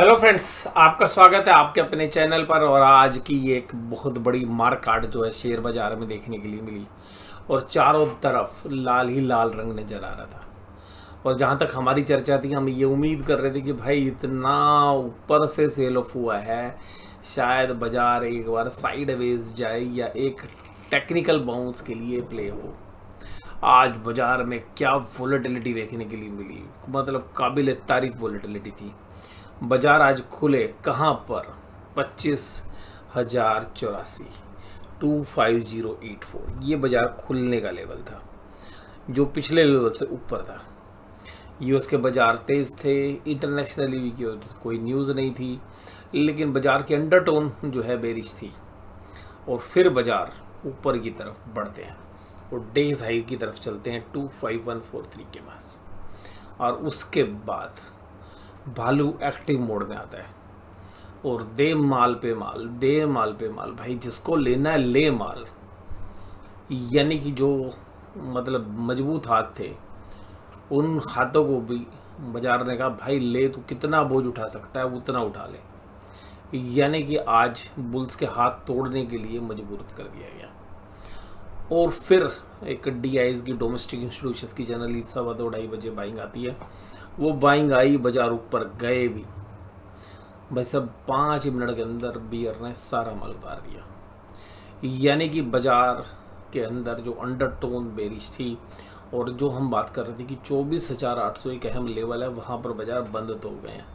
Hello friends, आपका स्वागत है आपके अपने चैनल पर। और आज की एक बहुत बड़ी मार काट जो है शेयर बाजार में देखने के लिए मिली और चारों तरफ लाल ही लाल रंग नजर आ रहा था। और जहां तक हमारी चर्चा थी, हम ये उम्मीद कर रहे थे कि भाई इतना ऊपर से सेल ऑफ हुआ है, शायद बाजार एक बार साइडवेज जाए या एक टेक्निकल बाउंस के लिए प्ले हो। आज बाजार में क्या वोलेटिलिटी देखने के लिए मिली, मतलब काबिल तारीफ वोलेटिलिटी थी। बाजार आज खुले कहाँ पर? 25,084, 25084। ये बाजार खुलने का लेवल था जो पिछले लेवल से ऊपर था। यूएस के बाजार तेज थे, इंटरनेशनली की कोई न्यूज़ नहीं थी, लेकिन बाजार के अंडरटोन जो है बेरिश थी। और फिर बाजार ऊपर की तरफ बढ़ते हैं और डेज हाई की तरफ चलते हैं 25143 के पास। और उसके बाद भालू एक्टिव मोड में आता है और दे माल पे माल, दे माल पे माल। भाई जिसको लेना है ले माल। यानी कि जो मतलब मजबूत हाथ थे, उन हाथों को भी बाजार ने कहा भाई ले, तू कितना बोझ उठा सकता है उतना उठा ले। यानी कि आज बुल्स के हाथ तोड़ने के लिए मजबूर कर दिया गया। और फिर एक डीआईज की डोमेस्टिक इंस्टीट्यूशंस की जनरली 2:15 बाइंग आती है। वो बाइंग आई, बाजार ऊपर गए भी। भाई सब 5 मिनट के अंदर बियर ने सारा माल उतार दिया। यानी कि बाजार के अंदर जो अंडरटोन बेरिश थी और जो हम बात कर रहे थे कि 24,800 एक अहम लेवल है, वहाँ पर बाजार बंद तो हो गए हैं।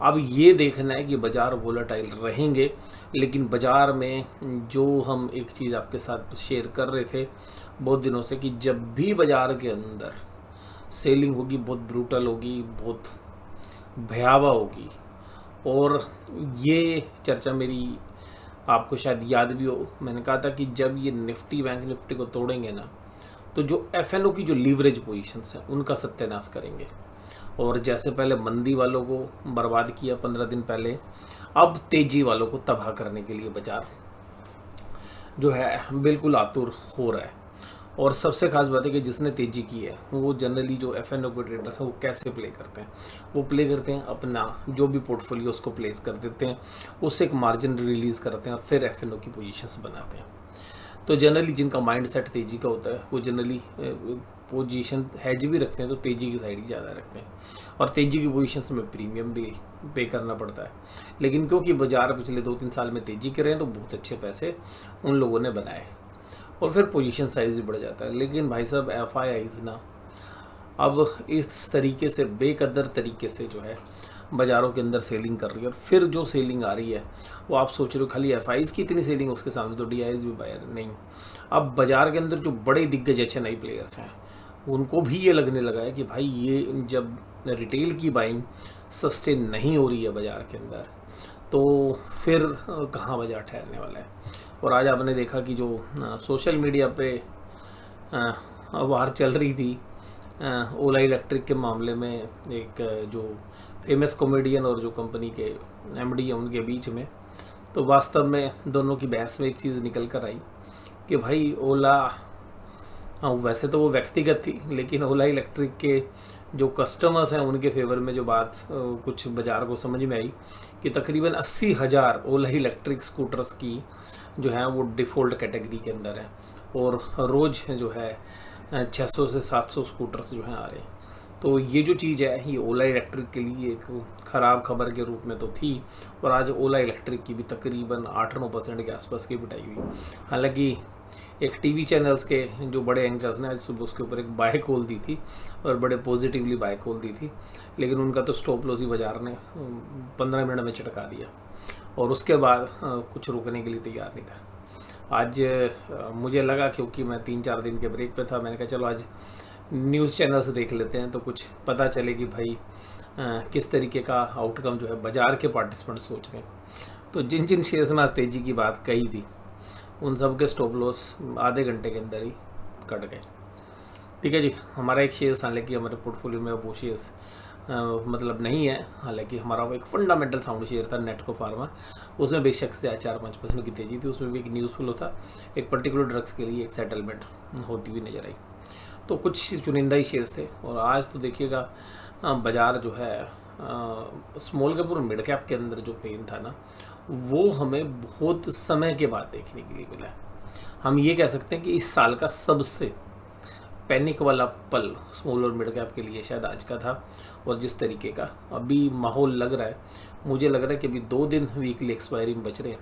अब ये देखना है कि बाजार वोलेटाइल रहेंगे, लेकिन बाजार में जो हम एक चीज़ आपके साथ शेयर कर रहे थे बहुत दिनों से, कि जब भी बाजार के अंदर सेलिंग होगी बहुत ब्रूटल होगी, बहुत भयावह होगी। और ये चर्चा मेरी आपको शायद याद भी हो, मैंने कहा था कि जब ये निफ्टी बैंक निफ्टी को तोड़ेंगे ना, तो जो एफएनओ की जो लीवरेज पोजीशंस हैं उनका सत्यानाश करेंगे। और जैसे पहले मंदी वालों को बर्बाद किया 15 दिन पहले, अब तेजी वालों को तबाह करने के लिए बाजार जो है बिल्कुल आतुर हो रहा है। और सबसे खास बात है कि जिसने तेजी की है वो जनरली जो एफएनओ के ट्रेडर्स हैं वो कैसे प्ले करते हैं, वो प्ले करते हैं अपना जो भी पोर्टफोलियो उसको प्लेस कर देते हैं, उससे एक मार्जिन रिलीज़ करते हैं और फिर एफएनओ की पोजीशंस बनाते हैं। तो जनरली जिनका माइंड सेट तेज़ी का होता है वो जनरली पोजीशन हैज भी रखते हैं, तो तेज़ी की साइड ही ज़्यादा रखते हैं। और तेज़ी की पोजीशंस में प्रीमियम भी पे करना पड़ता है। लेकिन क्योंकि बाजार पिछले 2-3 साल में तेज़ी कर रहे हैं, तो बहुत अच्छे पैसे उन लोगों ने बनाए और फिर पोजीशन साइज भी बढ़ जाता है। लेकिन भाई साहब एफआईआईज ना अब इस तरीके से बेकदर तरीके से जो है बाज़ारों के अंदर सेलिंग कर रही है। और फिर जो सेलिंग आ रही है वो आप सोच रहे हो खाली एफआईज की इतनी सेलिंग, उसके सामने तो डीआईज भी बायर नहीं। अब बाज़ार के अंदर जो बड़े दिग्गज एचएनआई प्लेयर्स हैं उनको भी ये लगने लगा है कि भाई ये जब रिटेल की बाइंग सस्टेन नहीं हो रही है बाज़ार के अंदर, तो फिर कहाँ बाज़ार ठहरने वाला है। और आज आपने देखा कि जो सोशल मीडिया पे वार चल रही थी ओला इलेक्ट्रिक के मामले में, एक जो फेमस कॉमेडियन और जो कंपनी के एमडी हैं उनके बीच में, तो वास्तव में दोनों की बहस में एक चीज़ निकल कर आई कि भाई ओला, हाँ वैसे तो वो व्यक्तिगत थी, लेकिन ओला इलेक्ट्रिक के जो कस्टमर्स हैं उनके फेवर में जो बात कुछ बाज़ार को समझ में आई कि तकरीबन 80,000 ओला इलेक्ट्रिक स्कूटर्स की जो है वो डिफ़ॉल्ट कैटेगरी के अंदर है। और रोज़ जो है 600 से 700 स्कूटर्स जो हैं आ रहे हैं। तो ये जो चीज़ है ये ओला इलेक्ट्रिक के लिए एक ख़राब खबर के रूप में तो थी। और आज ओला इलेक्ट्रिक की भी तकरीबन 8-9% के आसपास की पिटाई हुई। हालांकि एक टीवी चैनल्स के जो बड़े एंकर्स ने आज सुबह उसके ऊपर एक बाय कॉल दी थी और बड़े पॉजिटिवली बाय कॉल दी थी, लेकिन उनका तो स्टॉप लॉस ही बाजार ने 15 मिनट में चटका दिया और उसके बाद कुछ रुकने के लिए तैयार नहीं था। आज मुझे लगा, क्योंकि मैं 3-4 दिन के ब्रेक पे था, मैंने कहा चलो आज न्यूज़ चैनल से देख लेते हैं तो कुछ पता चले कि भाई किस तरीके का आउटकम जो है बाज़ार के पार्टिसिपेंट सोच रहे हैं। तो जिन जिन शेयर्स में आज तेज़ी की बात कही थी उन सब के स्टॉप लॉस आधे घंटे के अंदर ही कट गए। ठीक है जी, हमारा एक शेयर्स हालांकि हमारे पोर्टफोलियो में वो शेयर्स मतलब नहीं है, हालांकि हमारा वो एक फंडामेंटल साउंड शेयर था नेटको फार्मा, उसमें बेशक से 4-5% की तेज़ी थी, उसमें भी एक न्यूज़ फ्लो था, एक पर्टिकुलर ड्रग्स के लिए एक सेटलमेंट होती हुई नज़र आई। तो कुछ चुनिंदा ही शेयर्स थे। और आज तो देखिएगा बाज़ार जो है स्मॉल कैप और मिड कैप के अंदर जो पेन था ना, वो हमें बहुत समय के बाद देखने के लिए मिला है। हम ये कह सकते हैं कि इस साल का सबसे पैनिक वाला पल स्मॉल और मिड कैप के लिए शायद आज का था। और जिस तरीके का अभी माहौल लग रहा है, मुझे लग रहा है कि अभी 2 दिन वीकली एक्सपायरी में बच रहे हैं।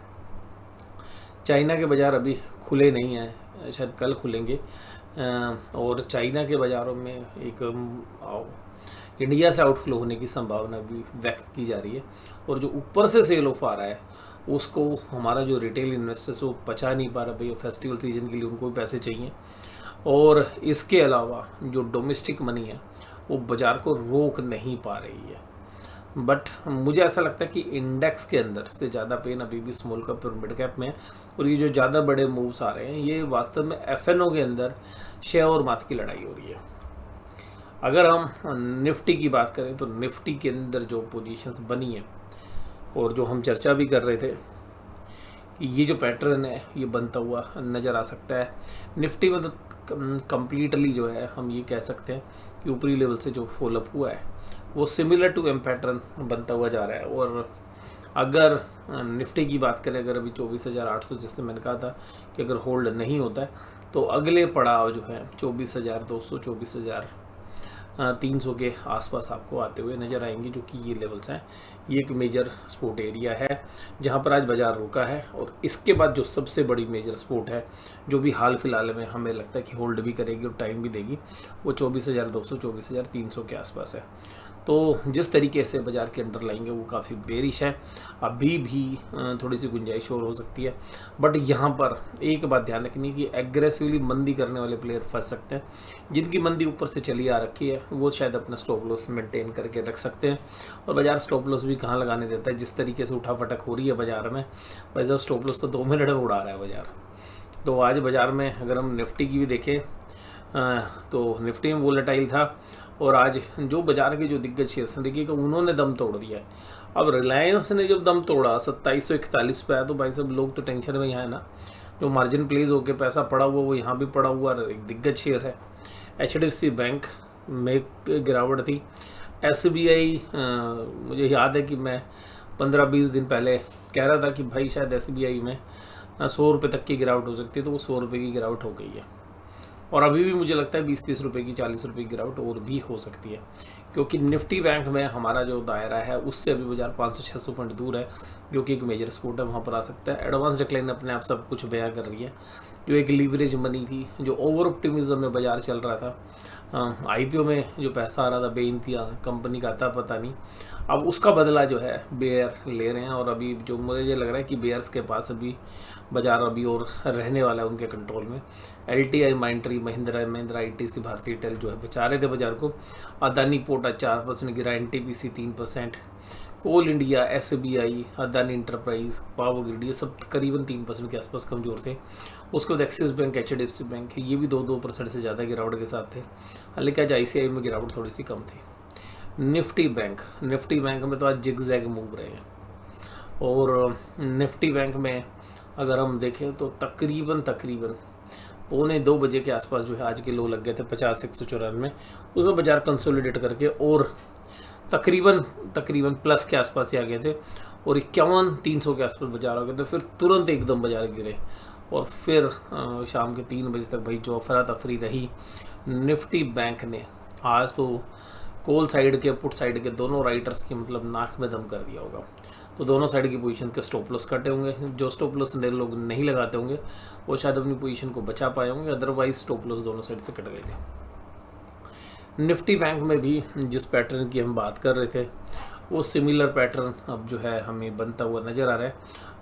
चाइना के बाज़ार अभी खुले नहीं हैं, शायद कल खुलेंगे। और चाइना के बाज़ारों में एक इंडिया से आउटफ्लो होने की संभावना भी व्यक्त की जा रही है। और जो ऊपर से सेल ऑफ आ रहा है उसको हमारा जो रिटेल इन्वेस्टर्स वो पचा नहीं पा रहा। भाई फेस्टिवल सीजन के लिए उनको भी पैसे चाहिए। और इसके अलावा जो डोमेस्टिक मनी है वो बाज़ार को रोक नहीं पा रही है। बट मुझे ऐसा लगता है कि इंडेक्स के अंदर से ज़्यादा पेन अभी भी स्मॉल कैप और मिड कैप में है। और ये जो ज़्यादा बड़े मूव्स आ रहे हैं ये वास्तव में एफएनओ के अंदर शेयर और मात की लड़ाई हो रही है। अगर हम निफ्टी की बात करें तो निफ्टी के अंदर जो पोजीशंस बनी है और जो हम चर्चा भी कर रहे थे कि ये जो पैटर्न है ये बनता हुआ नज़र आ सकता है। निफ्टी में तो कम्प्लीटली जो है हम ये कह सकते हैं कि ऊपरी लेवल से जो फॉलोअप हुआ है वो सिमिलर टू एम पैटर्न बनता हुआ जा रहा है। और अगर निफ्टी की बात करें, अगर अभी 24,800 जैसे मैंने कहा था कि अगर होल्ड नहीं होता है तो अगले पड़ाव जो है 24,200 24,300 के आसपास आपको आते हुए नज़र आएंगे, जो कि ये लेवल्स हैं। ये एक मेजर सपोर्ट एरिया है जहां पर आज बाज़ार रुका है। और इसके बाद जो सबसे बड़ी मेजर सपोर्ट है जो भी हाल फिलहाल में हमें लगता है कि होल्ड भी करेगी और टाइम भी देगी, वो 24,200 24,300 के आसपास है। तो जिस तरीके से बाज़ार के अंडर लाएंगे वो काफ़ी बेरिश है। अभी भी थोड़ी सी गुंजाइश और हो सकती है। बट यहाँ पर एक बात ध्यान रखनी कि एग्रेसिवली मंदी करने वाले प्लेयर फंस सकते हैं। जिनकी मंदी ऊपर से चली आ रखी है वो शायद अपना स्टॉप लॉस मेंटेन करके रख सकते हैं। और बाज़ार स्टॉप लॉस भी कहाँ लगाने देता है, जिस तरीके से उठाफटक हो रही है बाज़ार में। भाई साहब स्टॉप लॉस तो 2 मिनट में उड़ा रहा है बाज़ार। तो आज बाज़ार में अगर हम निफ्टी की भी देखें तो निफ्टी में वोलेटाइल था। और आज जो बाज़ार के जो दिग्गज शेयर्स हैं देखिएगा उन्होंने दम तोड़ दिया है। अब रिलायंस ने जब दम तोड़ा 2741 पे आया तो भाई सब लोग तो टेंशन में यहाँ है ना। जो मार्जिन प्लेस होकर पैसा पड़ा हुआ वो यहाँ भी पड़ा हुआ एक दिग्गज शेयर है। HDFC बैंक में गिरावट थी। SBI मुझे याद है कि मैं 15-20 दिन पहले कह रहा था कि भाई शायद SBI में 100 रुपये तक की गिरावट हो सकती है, तो वो 100 रुपये की गिरावट हो गई है। और अभी भी मुझे लगता है 20-30 रुपये की 40 रुपये की गिरावट और भी हो सकती है, क्योंकि निफ्टी बैंक में हमारा जो दायरा है उससे अभी बाजार 500-600 पॉइंट दूर है, जो कि एक मेजर सपोर्ट है, वहाँ पर आ सकता है। एडवांस डिक्लाइन अपने आप सब कुछ बयां कर रही है। जो एक लीवरेज मनी थी, जो ओवर ऑप्टिमिज्म में बाजार चल रहा था, IPO में जो पैसा आ रहा था बेइंतहा कंपनी का आता पता नहीं, अब उसका बदला जो है बेयर ले रहे हैं। और अभी जो मुझे लग रहा है कि बेयर्स के पास अभी बाजार अभी और रहने वाला है उनके कंट्रोल में। LTI, माइंट्री, महिंद्रा, ITC, भारतीय टेल जो है बचा रहे थे बाजार को। अदानी पोर्ट 4% गिरा, NTPC 3%, coal India, SBI, Adani enterprise, power grid, ये सब करीबन 3% के आसपास कमज़ोर थे। उसके बाद एक्सिस बैंक, HDFC बैंक, ये भी 2% से ज़्यादा गिरावट के साथ थे। हालांकि आज ICI में गिरावट थोड़ी सी कम थी। निफ्टी बैंक में तो आज जिगजैग मूव रहे हैं। और निफ्टी बैंक में अगर हम देखें तो तकरीबन 1:45 बजे के आसपास जो है आज के लो लग गए थे 50,194। उसमें बाजार कंसोलिडेट करके और तकरीबन प्लस के आसपास ही आ गए थे और 51,300 के आसपास बाजार आ गए थे। फिर तुरंत एकदम बाजार गिरे और फिर शाम के 3 बजे तक भाई जो अफरा तफरी रही। निफ्टी बैंक ने आज तो कॉल साइड के पुट साइड के दोनों राइटर्स की मतलब नाक में दम कर दिया होगा। तो दोनों साइड की पोजीशन के स्टॉप लॉस कटे होंगे। जो स्टॉप लॉस लोग नहीं लगाते होंगे वो शायद अपनी पोजीशन को बचा पाए होंगे, अदरवाइज स्टॉप लॉस दोनों साइड से कट गए थे। निफ्टी बैंक में भी जिस पैटर्न की हम बात कर रहे थे वो सिमिलर पैटर्न अब जो है हमें बनता हुआ नज़र आ रहा है।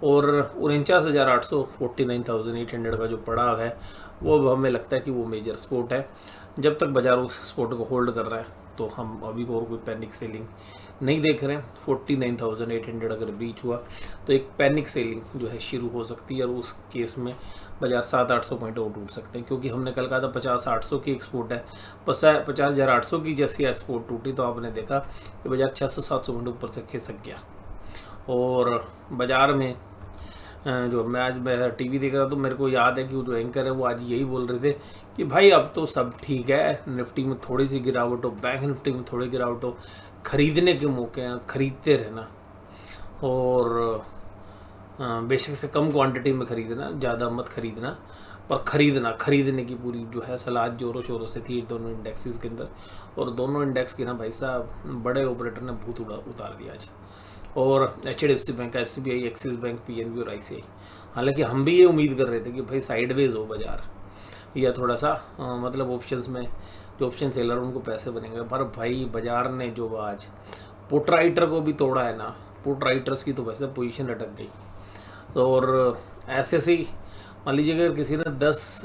और 49,800 49,800 का जो पड़ाव है वो अब हमें लगता है कि वो मेजर सपोर्ट है। जब तक बाजार उस सपोर्ट को होल्ड कर रहा है तो हम अभी और कोई पैनिक सेलिंग नहीं देख रहे हैं। 49,800 अगर ब्रीच हुआ तो एक पैनिक सेलिंग जो है शुरू हो सकती है और उस केस में बाजार 700-800 पॉइंट और टूट सकते हैं, क्योंकि हमने कल कहा था 50,800 की एक्सपोर्ट है। 50,800 की जैसी एक्सपोर्ट टूटी तो आपने देखा कि बाजार 600-700 पॉइंट ऊपर से खिसक गया। और बाजार में जो मैं टीवी देख रहा तो मेरे को याद है कि वो जो एंकर है वो आज यही बोल रहे थे कि भाई अब तो सब ठीक है, निफ्टी में थोड़ी सी गिरावट हो, बैंक निफ्टी में थोड़ी गिरावट हो, खरीदने के मौके हैं, खरीदते रहना, और बेशक से कम क्वांटिटी में खरीदना, ज़्यादा मत खरीदना, पर खरीदने की पूरी जो है सलाह जोरों शोरों से थी दोनों इंडेक्सेस के अंदर। और दोनों इंडेक्स की ना भाई साहब बड़े ऑपरेटर ने भूत उतार दिया आज। और HDFC bank, SBI, axis bank, PNB और ICICI। हालांकि हम भी ये उम्मीद कर रहे थे कि भाई साइडवेज हो बाजार, या थोड़ा सा मतलब ऑप्शंस में जो ऑप्शन सेलर उनको पैसे बनेंगे, पर भाई बाजार ने जो आज पुट राइटर को भी तोड़ा है ना, पुट राइटर्स की तो वैसे पोजीशन अटक गई। और ऐसे ही मान लीजिए अगर किसी ने 10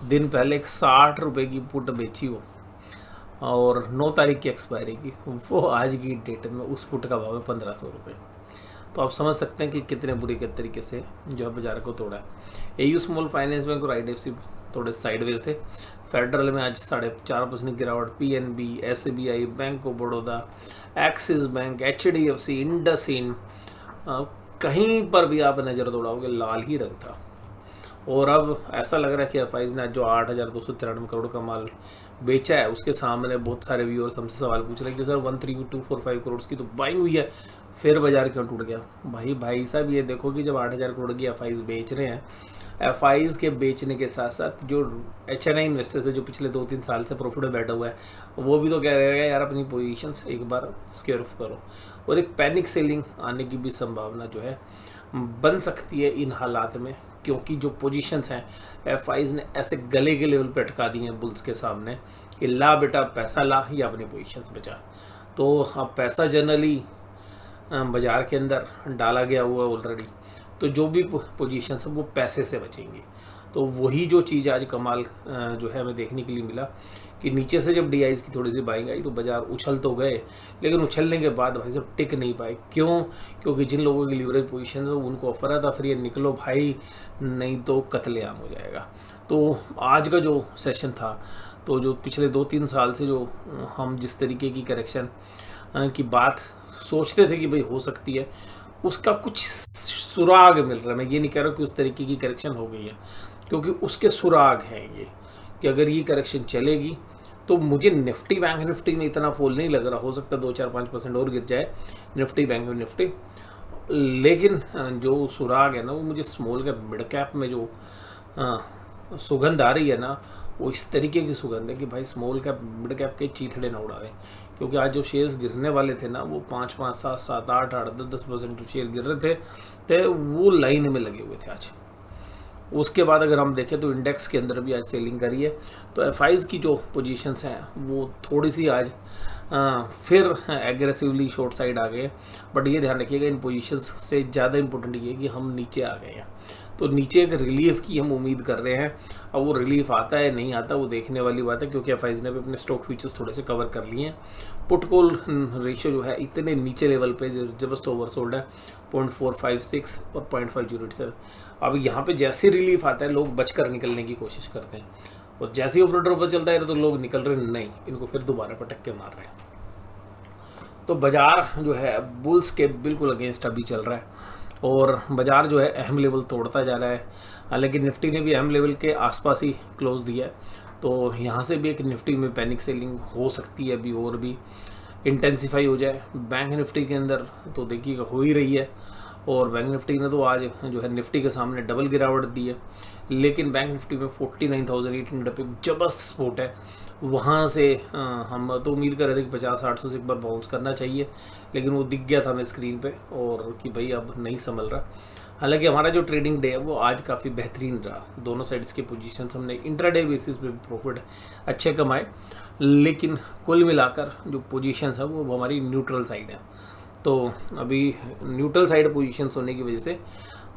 दिन पहले एक 60 रुपये की पुट बेची हो और 9 तारीख की एक्सपायरी की, वो आज की डेट में उस पुट का भाव है 1500 रुपये। तो आप समझ सकते हैं कि कितने बुरी के तरीके से जो है बाजार को तोड़ा है। AU स्मॉल फाइनेंस बैंक और IDFC थोड़े साइडवेज थे। फेडरल में आज 4.5% गिरावट, PNB, SBI, bank of Baroda, axis bank, HDFC, IndusInd, कहीं पर भी आप नज़र दौड़ाओगे लाल ही रंग था। और अब ऐसा लग रहा है कि FIs ने जो 8,293 करोड़ का माल बेचा है, उसके सामने बहुत सारे व्यूअर्स हमसे सवाल पूछ रहे हैं कि सर 13,245 करोड़ की तो बाइंग हुई है, फिर बाजार क्यों टूट गया? भाई साहब ये देखो कि जब 8,000 करोड़ की FIs बेच रहे हैं, FIs के बेचने के साथ साथ जो HNI इन्वेस्टर्स है जो पिछले 2-3 साल से प्रॉफिट में बैठा हुआ है, वो भी तो कह रहे हैं यार अपनी पोजीशंस एक बार स्क्योर ऑफ करो। और एक पैनिक सेलिंग आने की भी संभावना जो है बन सकती है इन हालात में, क्योंकि जो पोजीशंस हैं FIs ने ऐसे गले के लेवल पे अटका दी हैं बुल्स के सामने कि ला बेटा पैसा ला या अपनी पोजीशंस बचा। तो अब पैसा जनरली बाजार के अंदर डाला गया हुआ ऑलरेडी, तो जो भी पोजीशंस हैं वो पैसे से बचेंगी। तो वही जो चीज़ आज कमाल जो है हमें देखने के लिए मिला कि नीचे से जब DIs की थोड़ी सी बाइंग आई तो बाजार उछल तो गए, लेकिन उछलने के बाद भाई सब टिक नहीं पाए। क्यों? क्योंकि जिन लोगों की लीवरेज पोजीशन है उनको अफरा तफरी निकलो भाई, नहीं तो कत्लेआम हो जाएगा। तो आज का जो सेशन था, तो जो पिछले 2-3 साल से जो हम जिस तरीके की करेक्शन की बात सोचते थे कि भाई हो सकती है, उसका कुछ सुराग मिल रहा है। मैं ये नहीं कह रहा कि उस तरीके की करेक्शन हो गई है, क्योंकि उसके सुराग हैं ये कि अगर ये करेक्शन चलेगी तो मुझे निफ्टी बैंक निफ्टी में इतना फॉल नहीं लग रहा। हो सकता है 2-4-5% और गिर जाए निफ्टी बैंक निफ्टी, लेकिन जो सुराग है ना वो मुझे स्मॉल कैप मिड कैप में जो सुगंध आ रही है ना, वो इस तरीके की सुगंध है कि भाई स्मॉल कैप मिड कैप के चीथड़े ना उड़ा दें। क्योंकि आज जो शेयर्स गिरने वाले थे ना, वो 5-5, 7-7, 8-8, 10% जो शेयर गिर रहे थे वो लाइन में लगे हुए थे आज। उसके बाद अगर हम देखें तो इंडेक्स के अंदर भी आज सेलिंग करी है। तो FIs की जो पोजीशंस हैं वो थोड़ी सी आज फिर एग्रेसिवली शॉर्ट साइड आ गए। बट ये ध्यान रखिएगा इन पोजीशंस से ज़्यादा इंपॉर्टेंट ये है कि हम नीचे आ गए हैं, तो नीचे एक रिलीफ की हम उम्मीद कर रहे हैं। अब वो रिलीफ आता है नहीं आता वो देखने वाली बात है, क्योंकि FIs ने भी अपने स्टॉक फीचर्स थोड़े से कवर कर लिए हैं। पुट कॉल रेशियो जो है इतने नीचे लेवल पे जबरदस्त ओवरसोल्ड है, 0.456 और 0.507। अब यहाँ पे जैसे रिलीफ आता है लोग बचकर निकलने की कोशिश करते हैं, और जैसे ही ऑपरेटर ऊपर चलता है तो लोग निकल रहे नहीं, इनको फिर दोबारा पटक के मार रहे हैं। तो बाजार जो है बुल्स के बिल्कुल अगेंस्ट अभी चल रहा है, और बाजार जो है अहम लेवल तोड़ता जा रहा है। हालांकि निफ्टी ने भी अहम लेवल के आसपास ही क्लोज दिया है, तो यहाँ से भी एक निफ्टी में पैनिक सेलिंग हो सकती है, अभी और भी इंटेंसिफाई हो जाए। बैंक निफ्टी के अंदर तो देखिएगा हो ही रही है, और बैंक निफ्टी ने तो आज जो है निफ्टी के सामने डबल गिरावट दी है। लेकिन बैंक निफ्टी में 49,800 पे जबरदस्त स्पोर्ट है, वहाँ से हम तो उम्मीद कर रहे थे कि 50-800 से एक बार बाउंस करना चाहिए, लेकिन वो दिख गया था हमें स्क्रीन पे और कि भाई अब नहीं संभल रहा। हालांकि हमारा जो ट्रेडिंग डे है वो आज काफ़ी बेहतरीन रहा, दोनों साइड्स के पोजीशन हमने इंट्राडे बेसिस पे प्रॉफिट अच्छे कमाए, लेकिन कुल मिलाकर जो पोजीशंस है वो हमारी न्यूट्रल साइड है। तो अभी न्यूट्रल साइड पोजीशंस होने की वजह से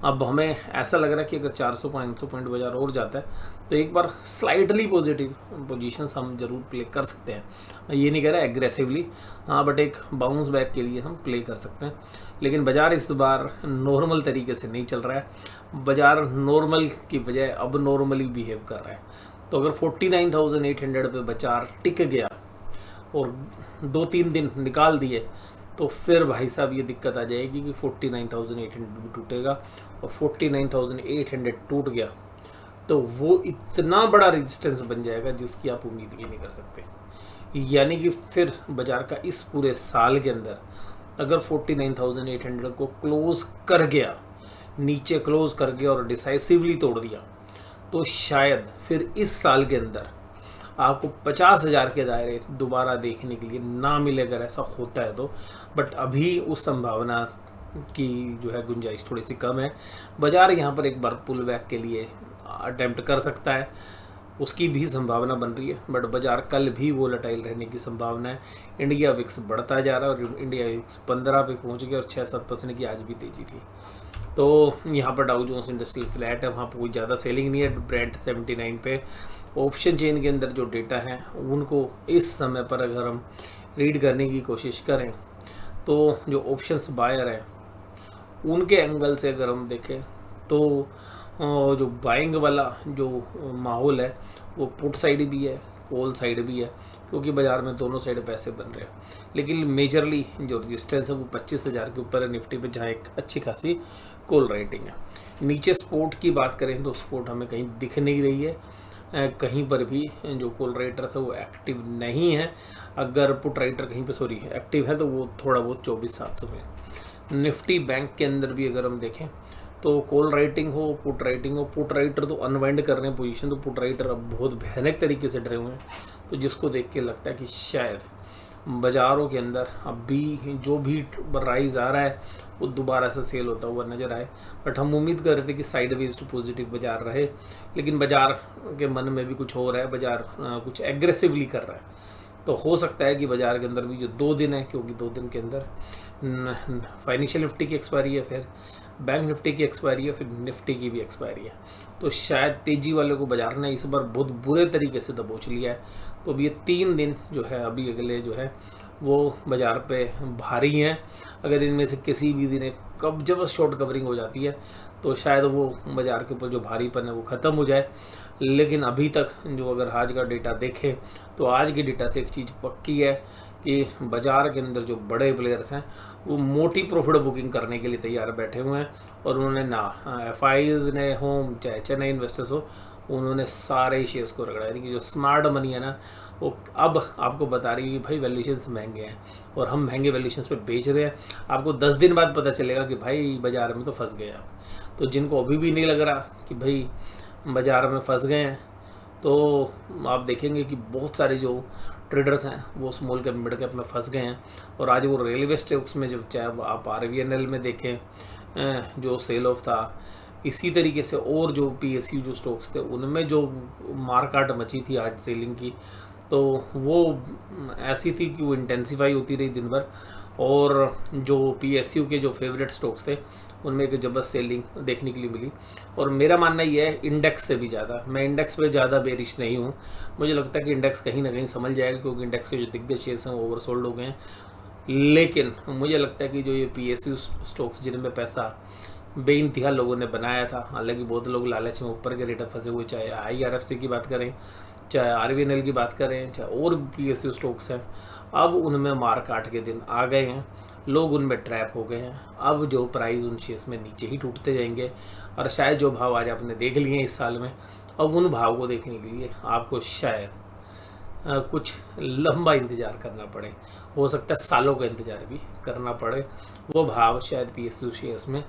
अब हमें ऐसा लग रहा है कि अगर 400-500 पॉइंट बाजार और जाता है तो एक बार स्लाइटली पॉजिटिव पोजीशंस हम जरूर प्ले कर सकते हैं। मैं ये नहीं कह रहा एग्रेसिवली, हाँ, बट एक बाउंस बैक के लिए हम प्ले कर सकते हैं। लेकिन बाजार इस बार नॉर्मल तरीके से नहीं चल रहा है, बाजार नॉर्मल की बजाय अब नॉर्मली बिहेव कर रहा है। तो अगर 49,800 पे बाजार टिक गया और 2-3 दिन निकाल दिए तो फिर भाई साहब ये दिक्कत आ जाएगी कि 49,800 भी टूटेगा, और 49,800 टूट गया तो वो इतना बड़ा रेजिस्टेंस बन जाएगा जिसकी आप उम्मीद ही नहीं कर सकते। यानी कि फिर बाजार का इस पूरे साल के अंदर अगर 49,800 को क्लोज कर गया, नीचे क्लोज कर गया और डिसाइसिवली तोड़ दिया, तो शायद फिर इस साल के अंदर आपको 50,000 के दायरे दोबारा देखने के लिए ना मिले, अगर ऐसा होता है तो। बट अभी उस संभावना की जो है गुंजाइश थोड़ी सी कम है। बाजार यहाँ पर एक बार पुल बैक के लिए अटेम्प्ट कर सकता है, उसकी भी संभावना बन रही है। बट बाजार कल भी वोलेटाइल रहने की संभावना है। इंडिया विक्स बढ़ता जा रहा है और इंडिया विक्स 15 पे पहुंच गया और 6-7% की आज भी तेजी थी। तो यहाँ पर डाउ जोन्स इंडस्ट्रियल फ्लैट है, वहाँ पर कोई ज़्यादा सेलिंग नहीं है। ब्रेंट 79 पे। ऑप्शन चेन के अंदर जो डेटा है उनको इस समय पर अगर हम रीड करने की कोशिश करें तो जो ऑप्शंस बायर हैं उनके एंगल से अगर हम देखें तो जो बाइंग वाला जो माहौल है वो पुट साइड भी है, कॉल साइड भी है, क्योंकि बाज़ार में दोनों साइड पैसे बन रहे हैं। लेकिन मेजरली जो रजिस्टेंस है वो 25,000 के ऊपर है निफ्टी पे, जहाँ एक अच्छी खासी कॉल राइटिंग है। नीचे स्पोर्ट की बात करें तो स्पोर्ट हमें कहीं दिख नहीं रही है, कहीं पर भी जो कॉल राइटर्स है वो एक्टिव नहीं है। अगर पुट राइटर कहीं पे एक्टिव है तो वो थोड़ा बहुत 24,700 में। निफ्टी बैंक के अंदर भी अगर हम देखें तो कॉल राइटिंग हो, पुट राइटिंग हो, पुट राइटर तो अनवाइंड कर रहे हैं पोजीशन, तो पुट राइटर अब बहुत भयानक तरीके से डरे हुए हैं। तो जिसको देख के लगता है कि शायद बाज़ारों के अंदर अब भी जो भी राइज आ रहा है वो दोबारा से सेल होता हुआ नज़र आए। बट हम उम्मीद कर रहे थे कि साइडवेज टू पॉजिटिव बाजार रहे, लेकिन बाजार के मन में भी कुछ हो रहा है, बाजार कुछ एग्रेसिवली कर रहा है। तो हो सकता है कि बाजार के अंदर भी जो 2 दिन है, क्योंकि 2 दिन के अंदर फाइनेंशियल निफ्टी की एक्सपायरी है, फिर बैंक निफ्टी की एक्सपायरी है, फिर निफ्टी की भी एक्सपायरी है, तो शायद तेजी वाले को बाजार ने इस बार बहुत बुरे तरीके से दबोच लिया है। तो अब ये 3 दिन जो है अभी अगले जो है वो बाजार पे भारी हैं। अगर इनमें से किसी भी दिन कब जब शॉर्ट कवरिंग हो जाती है तो शायद वो बाजार के ऊपर जो भारीपन है वो ख़त्म हो जाए। लेकिन अभी तक जो अगर आज का डेटा देखें तो आज के डेटा से एक चीज़ पक्की है कि बाज़ार के अंदर जो बड़े प्लेयर्स हैं वो मोटी प्रॉफिट बुकिंग करने के लिए तैयार बैठे हुए हैं। और उन्होंने ना FIs ने हो चाहे चेन्नई इन्वेस्टर्स हो, उन्होंने सारे शेयर्स को रगड़ा। यानी कि जो स्मार्ट मनी है ना वो अब आपको बता रही है कि भाई वैल्यूएशंस महंगे हैं और हम महंगे वैल्यूएशंस पे बेच रहे हैं। आपको 10 दिन बाद पता चलेगा कि भाई बाज़ार में तो फंस गए आप। तो जिनको अभी भी नहीं लग रहा कि भाई बाज़ार में फंस गए हैं, तो आप देखेंगे कि बहुत सारे जो ट्रेडर्स हैं वो स्मॉल कैप मिड कैप में फंस गए हैं। और आज वो रेलवे स्टॉक्स में जब चाहे आप RVNL में देखें जो सेल ऑफ था, इसी तरीके से और जो PSU जो स्टॉक्स थे उनमें जो मार्केट मची थी आज सेलिंग की, तो वो ऐसी थी कि वो इंटेंसिफाई होती रही दिन भर। और जो PSU के जो फेवरेट स्टॉक्स थे उनमें एक ज़बरदस्त सेलिंग देखने के लिए मिली। और मेरा मानना ये है इंडेक्स से भी ज़्यादा, मैं इंडेक्स पे ज़्यादा बेरिश नहीं हूँ। मुझे लगता है कि इंडेक्स कहीं ना कहीं संभल जाएगा, क्योंकि इंडेक्स के जो दिग्गज शेयर्स हैं वो ओवरसोल्ड हो गए हैं। लेकिन मुझे लगता है कि जो ये PSU स्टॉक्स जिनमें पैसा बेइंतहा लोगों ने बनाया था, हालांकि बहुत लोग लालच में ऊपर के रेट फंसे हुए, चाहे IRFC की बात करें, चाहे RVNL की बात करें, चाहे और PSU स्टॉक्स हैं, अब उनमें मार काट के दिन आ गए हैं। लोग उनमें ट्रैप हो गए हैं। अब जो प्राइस उन शेयर्स में नीचे ही टूटते जाएंगे और शायद जो भाव आज आपने देख लिए हैं इस साल में, अब उन भाव को देखने के लिए आपको शायद कुछ लंबा इंतज़ार करना पड़े। हो सकता है सालों का इंतज़ार भी करना पड़े। वो भाव शायद PSU शेयर्स में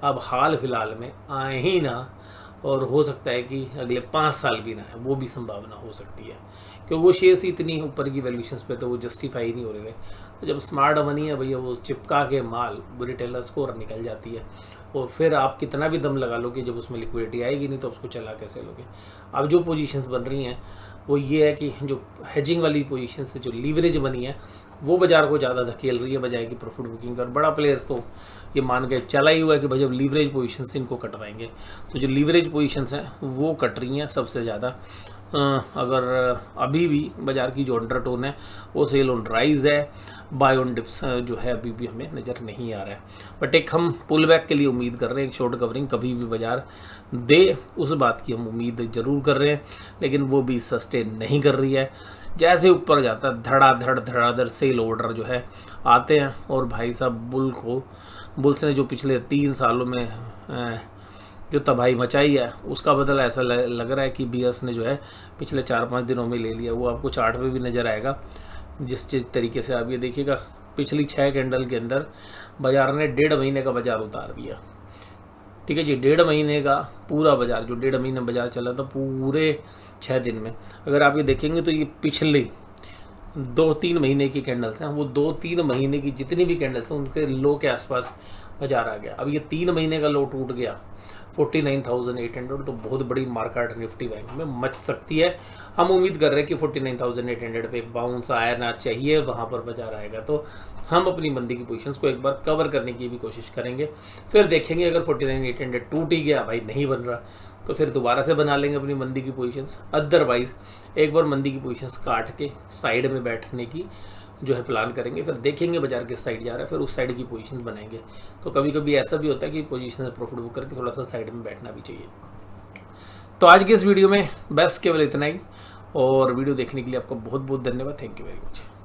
अब हाल फिलहाल में आए ही ना, और हो सकता है कि अगले 5 साल भी ना आए, वो भी संभावना हो सकती है, क्योंकि वो शेयर्स इतनी ऊपर की वैल्यूशंस पे तो वो जस्टिफाई नहीं हो रहे। तो जब स्मार्ट मनी है भैया, वो चिपका के माल रिटेलर्स को निकल जाती है, और फिर आप कितना भी दम लगा लो कि जब उसमें लिक्विडिटी आएगी नहीं तो उसको चला कैसे लोगे। अब जो पोजीशंस बन रही हैं वो ये है कि जो हेजिंग वाली पोजीशन से जो लीवरेज बनी है वो बाजार को ज़्यादा धकेल रही है बजाय कि प्रॉफिट बुकिंग। और बड़ा प्लेयर्स तो ये मान के चला ही हुआ है कि भाई जब लीवरेज पोजीशन से इनको कटवाएंगे, तो जो लीवरेज पोजीशंस हैं वो कट रही हैं सबसे ज़्यादा। अगर अभी भी बाज़ार की जो अंडरटोन है वो सेल ऑन राइज है, बाय ऑन डिप्स जो है अभी भी हमें नज़र नहीं आ रहा है। बट एक हम पुल बैक के लिए उम्मीद कर रहे हैं, एक शॉर्ट कवरिंग कभी भी बाज़ार दे उस बात की हम उम्मीद ज़रूर कर रहे हैं, लेकिन वो भी सस्टेन नहीं कर रही है। जैसे ऊपर जाता है धड़ाधड़ सेल ऑर्डर जो है आते हैं और भाई साहब बुल्स ने जो पिछले 3 सालों में जो तबाही मचाई है उसका बदला ऐसा लग रहा है कि बियर्स ने जो है पिछले 4-5 दिनों में ले लिया। वो आपको चार्ट पे भी नज़र आएगा। जिस तरीके से आप ये देखिएगा, पिछली 6 कैंडल के अंदर बाजार ने 1.5 महीने का बाजार उतार दिया। ठीक है जी, 1.5 महीने का पूरा बाजार, जो 1.5 महीने बाजार चला था पूरे 6 दिन में, अगर आप ये देखेंगे तो ये पिछले 2-3 महीने की कैंडल्स हैं, वो 2-3 महीने की जितनी भी कैंडल्स हैं उनके लो के आसपास बाजार आ गया। अब ये 3 महीने का लो टूट गया 49,800, तो बहुत बड़ी मार्केट निफ्टी बैंक में मच सकती है। हम उम्मीद कर रहे हैं कि 49,800 पे बाउंस आना चाहिए, वहाँ पर बाजार आएगा तो हम अपनी मंदी की पोजीशंस को एक बार कवर करने की भी कोशिश करेंगे। फिर देखेंगे अगर 49,800 टूट ही गया, भाई नहीं बन रहा, तो फिर दोबारा से बना लेंगे अपनी मंदी की पोजीशंस। अदरवाइज एक बार मंदी की पोजीशंस काट के साइड में बैठने की जो है प्लान करेंगे, फिर देखेंगे बाजार किस साइड जा रहा है, फिर उस साइड की पोजीशन बनाएंगे। तो कभी कभी ऐसा भी होता है कि पोजीशन से प्रॉफिट बुक करके थोड़ा सा साइड में बैठना भी चाहिए। तो आज की इस वीडियो में बस केवल इतना ही, और वीडियो देखने के लिए आपका बहुत बहुत धन्यवाद। Thank you very much.